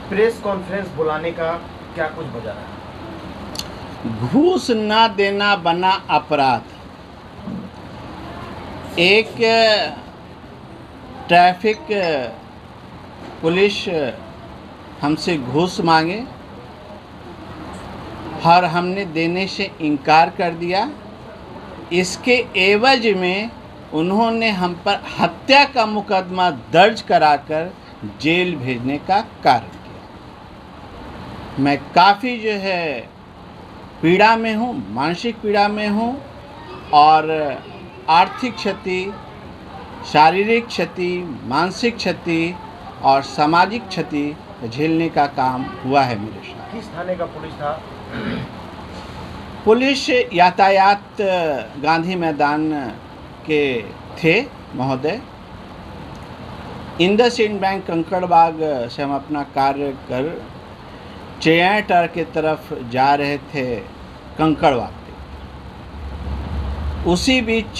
Press conference बुलाने का क्या कुछ वजह है? घूस न देना बना अपराध। एक ट्रैफिक पुलिस हमसे घूस मांगे और हमने देने से इनकार कर दिया। इसके एवज में उन्होंने हम पर हत्या का मुकदमा दर्ज कराकर जेल भेजने का कारण किया। मैं काफ़ी पीड़ा में हूँ, मानसिक पीड़ा में हूँ और आर्थिक क्षति, शारीरिक क्षति, मानसिक क्षति और सामाजिक क्षति झेलने का काम हुआ है मेरे साथ। किस थाने का पुलिस था? पुलिस यातायात गांधी मैदान के थे महोदय। इंडसइंड बैंक कंकड़बाग से हम अपना कार्य कर चेयाटार के तरफ जा रहे थे कंकड़बाग पे। उसी बीच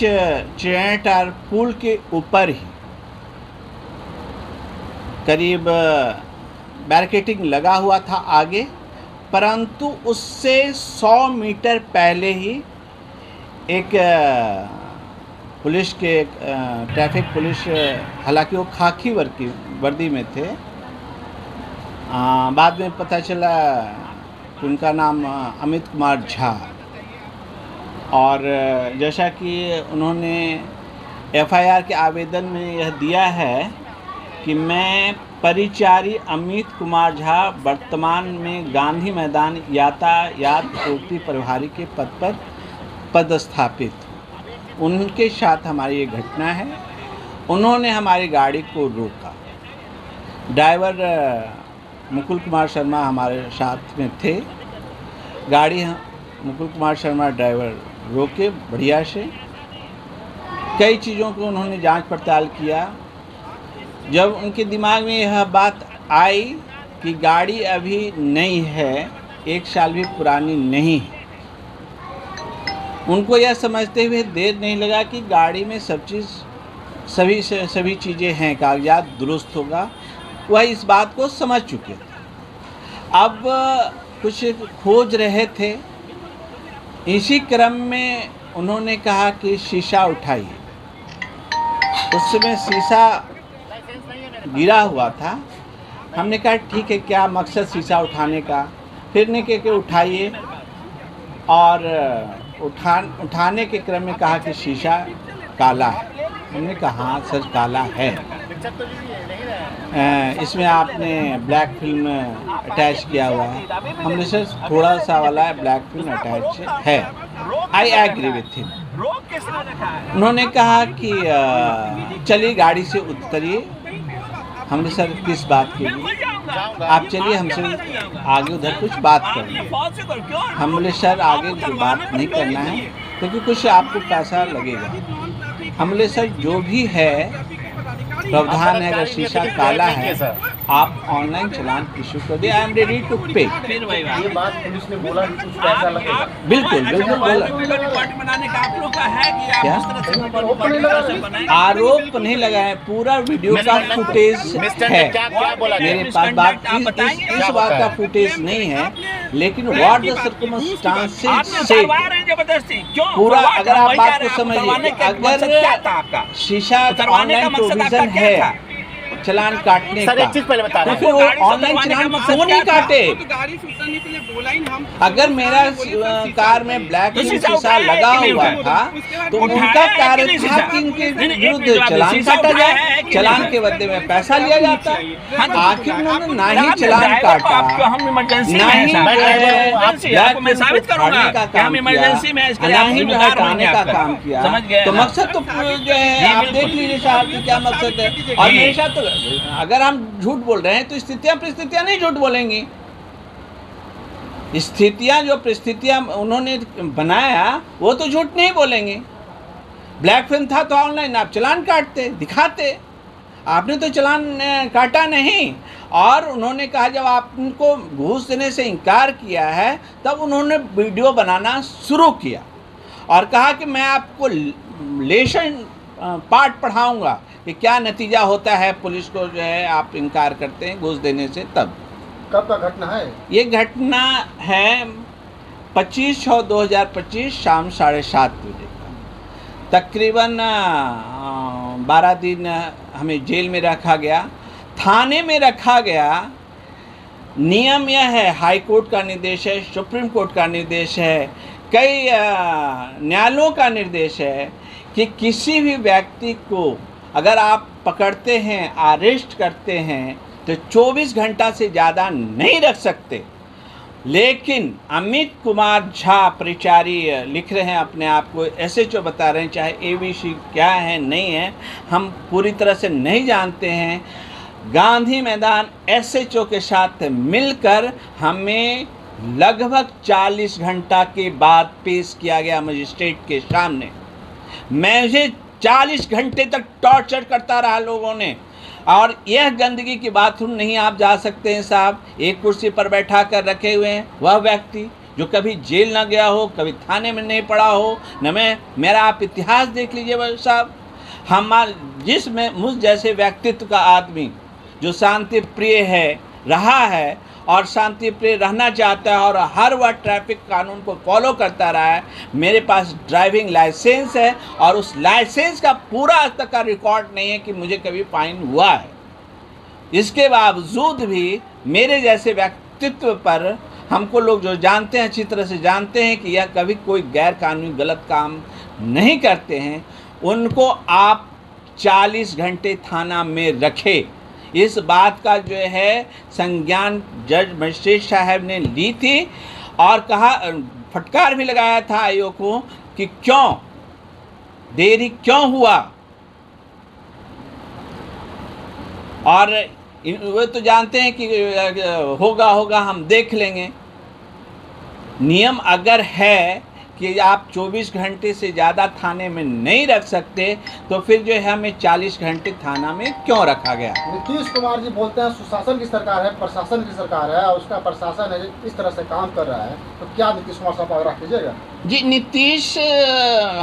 चेयाटार पुल के ऊपर ही करीब बैरिकेडिंग लगा हुआ था आगे, परंतु उससे 100 मीटर पहले ही एक पुलिस के ट्रैफिक पुलिस, हालांकि वो खाकी वर्दी में थे, बाद में पता चला कि उनका नाम अमित कुमार झा, और जैसा कि उन्होंने एफआईआर के आवेदन में यह दिया है कि मैं परिचारी अमित कुमार झा वर्तमान में गांधी मैदान यातायात पूर्ति प्रभारी के पद पर पदस्थापित, उनके साथ हमारी ये घटना है। उन्होंने हमारी गाड़ी को रोका। ड्राइवर मुकुल कुमार शर्मा हमारे साथ में थे। गाड़ी मुकुल कुमार शर्मा ड्राइवर रोके बढ़िया से। कई चीज़ों को उन्होंने जांच पड़ताल किया। जब उनके दिमाग में यह बात आई कि गाड़ी अभी नई है, 1 साल भी पुरानी नहीं है, उनको यह समझते हुए देर नहीं लगा कि गाड़ी में सभी चीज़ें हैं, कागजात दुरुस्त होगा। वह इस बात को समझ चुके थे। अब कुछ खोज रहे थे। इसी क्रम में उन्होंने कहा कि शीशा उठाइए। उस समय शीशा गिरा हुआ था। हमने कहा ठीक है, क्या मकसद शीशा उठाने का। फिर ने के उठाइए, और उठाने के क्रम में कहा कि शीशा काला है। हमने कहा हाँ सर काला है। इसमें आपने ब्लैक फिल्म अटैच किया हुआ है। हमने सर थोड़ा सा वाला ब्लैक फिल्म अटैच है। I agree with him. उन्होंने कहा कि चलिए गाड़ी से उतरिए। हमने सर किस बात के लिए? आप चलिए हमसे आगे उधर कुछ बात करेंगे। हम बोले सर आगे बात नहीं करना है क्योंकि कुछ आपको पैसा लगेगा। हम बोले सर जो भी है प्रावधान है, अगर शीशा काला है आप ऑनलाइन चालान इशू कर दिए। आई एम रेडी टू पे। ये बात पुलिस ने बोला कि कुछ पैसा लगेगा। बिल्कुल बिल्कुल बोला। क्या आरोप नहीं लगाए, पूरा वीडियो का फुटेज है मेरे पास। बात इस बात का फुटेज नहीं है, लेकिन व्हाट द सर्कमस्टांसेस से पूरा, अगर आप बात को समझिए, अगर शीशा ऑनलाइन प्रोविजन है चलान काटने सर, का, एक चीज पहले बता रहे तो फिर वो ऑनलाइन चलान क्यों नहीं काटे? अगर मेरा कार में ब्लैक शीशा लगा हुआ था तो उनका कार्य था कि इनके विरुद्ध चलान काटा जाए, चलान के बदले में पैसा लिया जाता। आखिर उन्होंने ना ही चलान काटा, ना ही हटाने का काम किया। तो मकसद तो जो है आप देख लीजिए साहब कि क्या मकसद है। और मेरे साथ तो अगर हम झूठ बोल रहे हैं तो परिस्थितियां नहीं झूठ बोलेंगी। जो परिस्थितियां उन्होंने बनाया वो तो झूठ नहीं बोलेंगे। ब्लैक फिल्म था तो ऑनलाइन आप चलान काटते, दिखाते। आपने तो चलान काटा नहीं। और उन्होंने कहा जब आपको घूस देने से इनकार किया है तब उन्होंने वीडियो बनाना शुरू किया और कहा कि मैं आपको लेसन पाठ पढ़ाऊंगा कि क्या नतीजा होता है पुलिस को जो है आप इनकार करते हैं घूस देने से। तब कब का घटना है? ये घटना है 25/6/2025 शाम 7:30 बजे का। तकरीबन 12 दिन हमें जेल में रखा गया, थाने में रखा गया। नियम यह है, हाई कोर्ट का निर्देश है, सुप्रीम कोर्ट का निर्देश है, कई न्यायालयों का निर्देश है कि किसी भी व्यक्ति को अगर आप पकड़ते हैं, अरेस्ट करते हैं तो 24 घंटा से ज़्यादा नहीं रख सकते। लेकिन अमित कुमार झा परिचारी लिख रहे हैं अपने आप को SHO बता रहे हैं, चाहे ABC क्या है नहीं है हम पूरी तरह से नहीं जानते हैं। गांधी मैदान SHO के साथ मिलकर हमें लगभग 40 घंटा के बाद पेश किया गया मजिस्ट्रेट के सामने। मुझे 40 घंटे तक टॉर्चर करता रहा लोगों ने। और यह गंदगी की बाथरूम नहीं आप जा सकते हैं साहब, एक कुर्सी पर बैठा कर रखे हुए हैं। वह व्यक्ति जो कभी जेल ना गया हो, कभी थाने में नहीं पड़ा हो, न मेरा आप इतिहास देख लीजिए भाई साहब। जिसमें मुझ जैसे व्यक्तित्व का आदमी जो शांति प्रिय है, रहा है और शांति प्रिय रहना चाहता है और हर वह ट्रैफिक कानून को फॉलो करता रहा है। मेरे पास ड्राइविंग लाइसेंस है और उस लाइसेंस का पूरा आज तक का रिकॉर्ड नहीं है कि मुझे कभी फाइन हुआ है। इसके बावजूद भी मेरे जैसे व्यक्तित्व पर हमको लोग जो जानते हैं, अच्छी तरह से जानते हैं कि यह कभी कोई गैर कानूनी गलत काम नहीं करते हैं, उनको आप 40 घंटे थाना में रखे। इस बात का जो है संज्ञान जज मजिस्ट्रेट साहब ने ली थी और कहा, फटकार भी लगाया था आयोग को कि क्यों देरी क्यों हुआ। और वे तो जानते हैं कि होगा हम देख लेंगे। नियम अगर है कि आप 24 घंटे से ज़्यादा थाने में नहीं रख सकते तो फिर जो है हमें 40 घंटे थाना में क्यों रखा गया। नीतीश कुमार जी बोलते हैं सुशासन की सरकार है, प्रशासन की सरकार है और उसका प्रशासन है इस तरह से काम कर रहा है, तो क्या नीतीश कुमार साहब आग्रह कीजिएगा? जी, नीतीश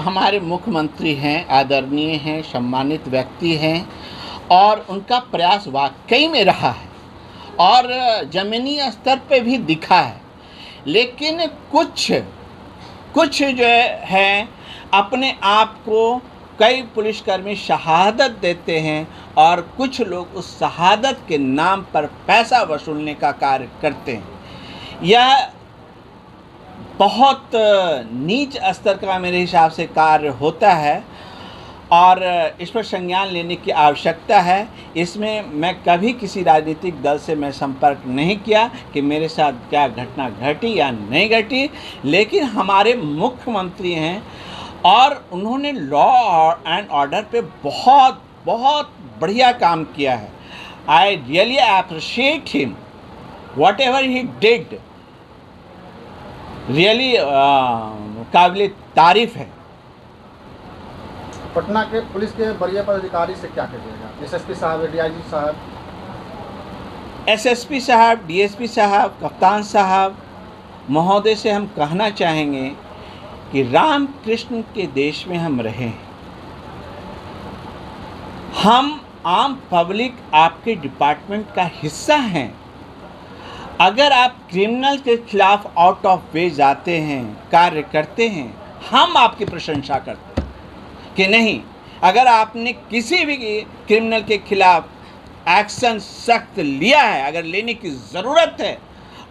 हमारे मुख्यमंत्री हैं, आदरणीय हैं, सम्मानित व्यक्ति हैं और उनका प्रयास वाकई में रहा है और ज़मीनी स्तर पे भी दिखा है। लेकिन कुछ जो है अपने आप को कई पुलिसकर्मी शहादत देते हैं और कुछ लोग उस शहादत के नाम पर पैसा वसूलने का कार्य करते हैं। यह बहुत नीच स्तर का मेरे हिसाब से कार्य होता है और इस पर संज्ञान लेने की आवश्यकता है। इसमें मैं कभी किसी राजनीतिक दल से मैं संपर्क नहीं किया कि मेरे साथ क्या घटना घटी या नहीं घटी, लेकिन हमारे मुख्यमंत्री हैं और उन्होंने लॉ एंड ऑर्डर पे बहुत बहुत बढ़िया काम किया है। I really appreciate him, what ever he did really काबिल तारीफ़ है। पटना के पुलिस के वरीय पदाधिकारी से क्या कहिएगा? SSP साहब, DIG साहब, SSP साहब, DSP साहब, कप्तान साहब महोदय से हम कहना चाहेंगे कि राम कृष्ण के देश में हम रहें। हम आम पब्लिक आपके डिपार्टमेंट का हिस्सा हैं। अगर आप क्रिमिनल के खिलाफ आउट ऑफ वे जाते हैं, कार्य करते हैं, हम आपकी प्रशंसा करते हैं कि नहीं। अगर आपने किसी भी क्रिमिनल के खिलाफ एक्शन सख्त लिया है, अगर लेने की ज़रूरत है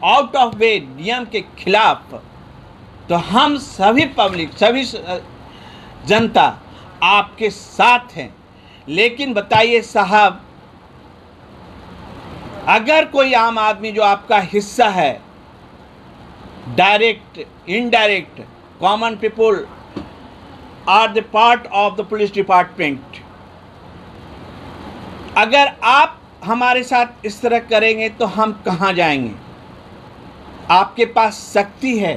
आउट ऑफ वे नियम के खिलाफ, तो हम सभी पब्लिक, सभी जनता आपके साथ हैं। लेकिन बताइए साहब, अगर कोई आम आदमी जो आपका हिस्सा है, direct indirect common people are the part of the police department, अगर आप हमारे साथ इस तरह करेंगे तो हम कहाँ जाएंगे? आपके पास शक्ति है,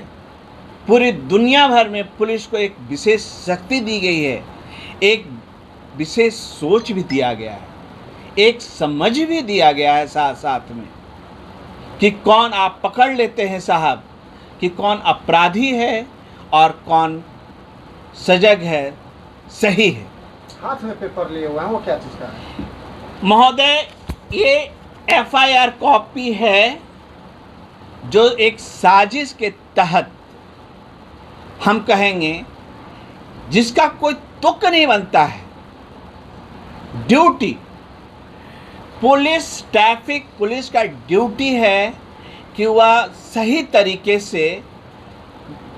पूरी दुनिया भर में पुलिस को एक विशेष शक्ति दी गई है, एक विशेष सोच भी दिया गया है, एक समझ भी दिया गया है साथ साथ में कि कौन आप पकड़ लेते हैं साहब कि कौन अपराधी है और कौन सजग है, सही है। हाथ में पेपर लिए हुए हैं, वो क्या चीज़ का है? महोदय, ये FIR कॉपी है जो एक साजिश के तहत हम कहेंगे जिसका कोई तुक नहीं बनता है। ड्यूटी पुलिस, ट्रैफिक पुलिस का ड्यूटी है कि वह सही तरीके से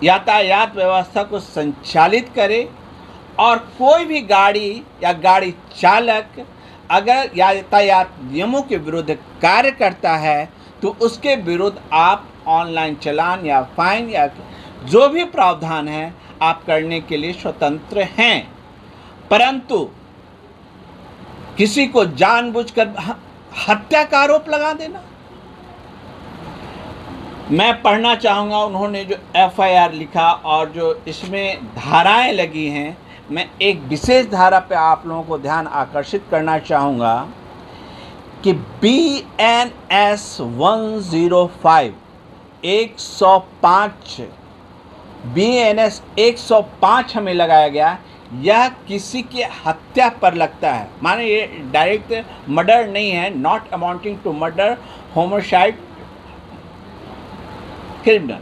यातायात व्यवस्था को संचालित करे, और कोई भी गाड़ी या गाड़ी चालक अगर यातायात नियमों के विरुद्ध कार्य करता है तो उसके विरुद्ध आप ऑनलाइन चालान या फाइन या जो भी प्रावधान है आप करने के लिए स्वतंत्र हैं। परंतु किसी को जानबूझकर हत्या का आरोप लगा देना, मैं पढ़ना चाहूँगा उन्होंने जो एफआईआर लिखा और जो इसमें धाराएं लगी हैं। मैं एक विशेष धारा पे आप लोगों को ध्यान आकर्षित करना चाहूँगा कि BNS 105 105 BNS 105 हमें लगाया गया। यह किसी की हत्या पर लगता है, माने ये डायरेक्ट मर्डर नहीं है, not amounting to murder, homicide, criminal,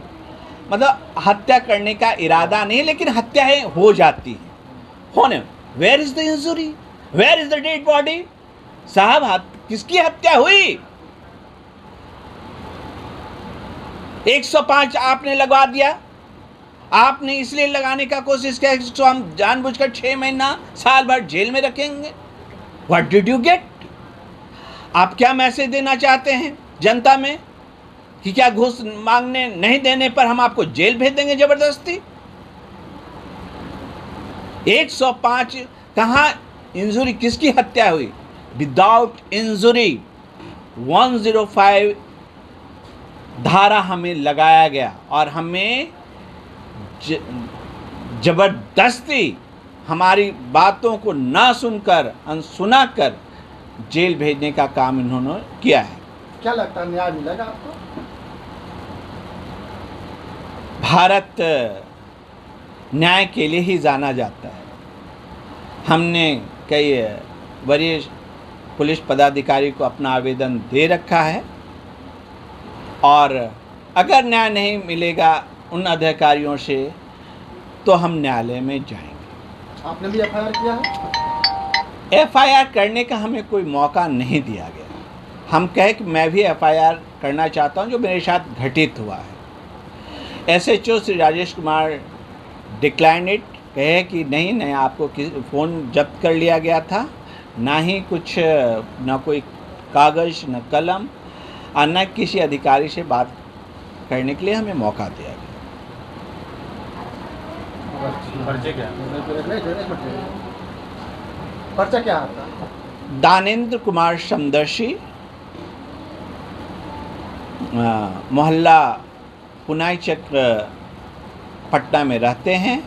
मतलब हत्या करने का इरादा नहीं, लेकिन हत्याएं हो जाती हैं होने। Where is the injury, where is the dead body? साहब किसकी हत्या हुई? 105 आपने लगा दिया, आपने इसलिए लगाने का कोशिश किया कि हम जानबूझकर 6 महीना साल भर जेल में रखेंगे। What did you get? आप क्या मैसेज देना चाहते हैं जनता में कि क्या घूस मांगने नहीं देने पर हम आपको जेल भेज देंगे जबरदस्ती? 105 कहाँ इंजुरी, किसकी हत्या हुई? विदाउट इंजुरी 105 धारा हमें लगाया गया और हमें जबरदस्ती हमारी बातों को ना सुनकर, अनसुना कर जेल भेजने का काम इन्होंने किया है। क्या लगता है न्याय मिलेगा आपको? भारत न्याय के लिए ही जाना जाता है। हमने कई वरिष्ठ पुलिस पदाधिकारी को अपना आवेदन दे रखा है और अगर न्याय नहीं मिलेगा उन अधिकारियों से तो हम न्यायालय में जाएंगे। आपने भी एफआईआर किया है? एफआईआर करने का हमें कोई मौका नहीं दिया गया। हम कहे कि मैं भी एफआईआर करना चाहता हूं जो मेरे साथ घटित हुआ है। SHO Shri Rajesh Kumar decline it, कहे कि नहीं आपको फ़ोन जब्त कर लिया गया था, ना ही कुछ, ना कोई कागज़, न कलम और न किसी अधिकारी से बात करने के लिए हमें मौका दिया गया। पर्चा क्या आता? दानेंद्र कुमार समदर्शी, मोहल्ला पुनाई चक्र, पटना में रहते हैं।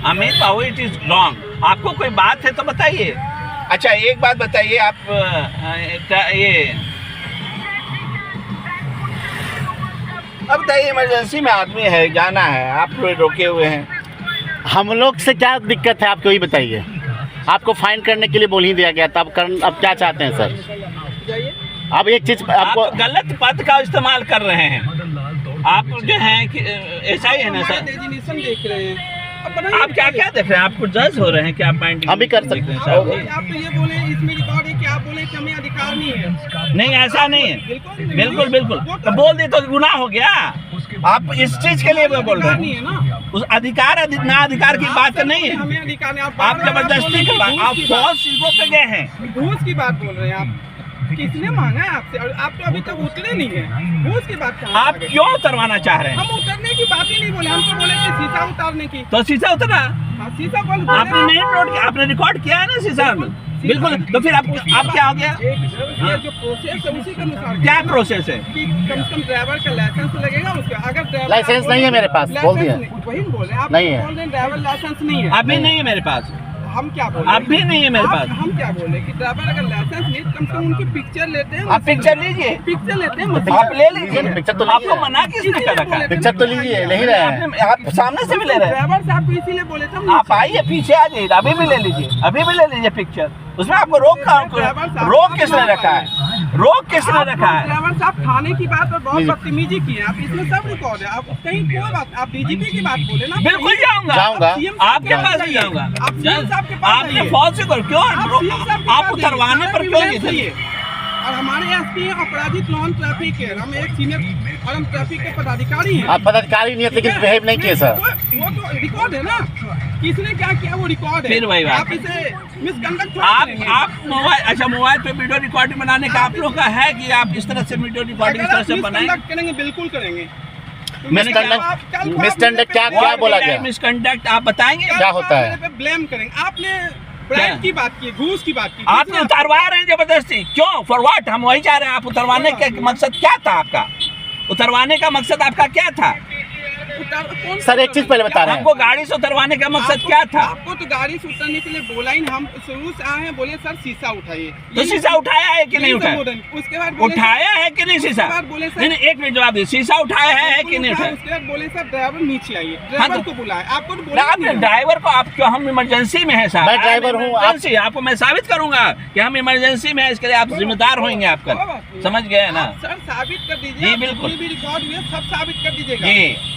अमित बाबू, इट इज रॉन्ग। आपको कोई बात है तो बताइए। अच्छा एक बात बताइए, आप ये बताइए, इमरजेंसी में आदमी है, जाना है, आप लोग रोके हुए हैं। हम लोग से क्या दिक्कत है आपको, ही बताइए। आपको फाइन करने के लिए बोल ही दिया गया था, अब क्या चाहते हैं सर? अब एक चीज़ आपको, आप गलत पद का इस्तेमाल कर रहे हैं। आप जो है कि ऐसा ही है ना सर, देख रहे हैं। आप क्या क्या देख रहे हैं? आपको जज हो रहे हैं कि आप माइंड हम भी कर सकते हैं। आप तो ये बोले, इसमें रिकॉर्ड है कि आप बोले कि हमें अधिकार नहीं है। नहीं, ऐसा नहीं है। बिल्कुल बिल्कुल, तो बोल दे तो गुनाह हो गया। आप इस चीज के लिए बोल रहे नहीं हैं है ना, उस अधिकार ना अधिकार की बात नहीं है। हमें अधिकार नहीं। आप जबरदस्ती की बात, आप फॉल्स चीजों पे गए हैं। घूस की बात बोल रहे हैं आप। किसने मांगा है आपसे? और आप तो अभी तक उतरे नहीं है। घूस की बात कहाँ आप आ गई? क्यों उतरवाना चाह रहे हैं? हम उतरने की बात ही नहीं बोले, हम तो बोले कि शीशा उतारने की। तो शीशा उतरा, हाँ, शीशा बोल आपने नहीं नोट किया, आपने रिकॉर्ड किया है ना शीशा में। बिल्कुल, तो फिर आप क्या हो गया? ये जो प्रोसेस है उसी के अनुसार क्या प्रोसेस है? कि कम से कम ड्राइवर का लाइसेंस लगेगा उसका। अगर ड्राइवर लाइसेंस नहीं है मेरे पास, बोल दिया। वही बोल रहे हैं आप, नहीं है। बोल रहे हैं ड्राइवर लाइसेंस नहीं है। अभी नहीं है मेरे पास, हम क्या बोल रहे हैं? अभी नहीं है मेरे पास। हम क्या बोले कि ड्राइवर अगर लाइसेंस नहीं, कम से कम उनकी पिक्चर लेते हैं। आप पिक्चर लीजिए, पिक्चर लेते हैं, आप ले लीजिए। पिक्चर तो आपको मना किसने कर रखा है? पिक्चर तो लीजिए, ले ही रहे हैं। आप सामने से भी ले रहे हैं। ड्राइवर साहब भी इसीलिए बोले थे। आप आइए, पीछे आ जाइए, अभी भी ले लीजिए, अभी भी ले लीजिए पिक्चर। उसमें आपको रोक किसने रखा है? रोक किसने रखा है? ड्राइवर साहब थाने की बात और बहुत बदतमीजी की है। आप इसमें सब रिकॉर्ड है। आप कहीं कोई बात, आप डीजीपी की बात बोले ना। बिल्कुल जाऊंगा, आपके पास भी जाऊंगा। आप सीएम साहब के पास आपने आइए। फॉल्स से क्यों आप पास उतरवाने पर आइए। क्यों एम्बुलेंस नहीं? चाहिए। और हमारे एसपी हैं अपराजित नॉन ट्रैफिक है। हम एक सीनियर और हम ट्रैफिक के पदाधिकारी हैं। आप पदाधिकारी नहीं है, लेकिन बिहेव नहीं किए सर। वो तो रिकॉर्ड है ना, किसने क्या किया वो रिकॉर्ड है। फिर वही बात। आप इसे मिसकंडक्ट आप मोबाइल, अच्छा मोबाइल पे वीडियो रिकॉर्डिंग बनाने का आप लोग का है कि आप इस तरह से वीडियो रिकॉर्डिंग इस तरह से बनाएं? करेंगे, बिल्कुल करेंगे। मिसकंडक्ट क्या बोला गया? मिसकंडक्ट आप बताएंगे क्या होता है? ब्लेम करेंगे। आपने ब्राइब की बात की, घूस की बात की। आपने उतरवा रहे हैं जबरदस्ती, क्यों? For what? हम वही चाह रहे हैं। आप उतरवाने का मकसद क्या था? आपका उतरवाने का मकसद आपका क्या था? सर एक चीज पहले बता रहे हैं, हमको गाड़ी से उतरवाने का मकसद क्या था? आपको तो गाड़ी से उतरने के लिए बोला ही नहीं। हम शुरू से आए हैं, बोले सर शीशा उठाइए। तो शीशा उठाया है कि नहीं उठाया? उसके बाद उठाया है कि नहीं शीशा? बोले सर, नहीं, एक मिनट जवाब दीजिए, शीशा उठाया है कि नहीं उठाया? उसके बाद बोले सर ड्राइवर नीचे आइए। ड्राइवर को बुलाए, आपको तो आपने ड्राइवर को, आप क्यों? हम इमरजेंसी में है साहब। मैं ड्राइवर हूँ, इमरजेंसी आपको मैं साबित करूंगा कि हम इमरजेंसी में है, इसके लिए आप जिम्मेदार होंगे। आप कल समझ गए ना सर? साबित कर दीजिए। जी बिल्कुल, भी रिकॉर्ड हुए सब साबित कर दीजिएगा। जी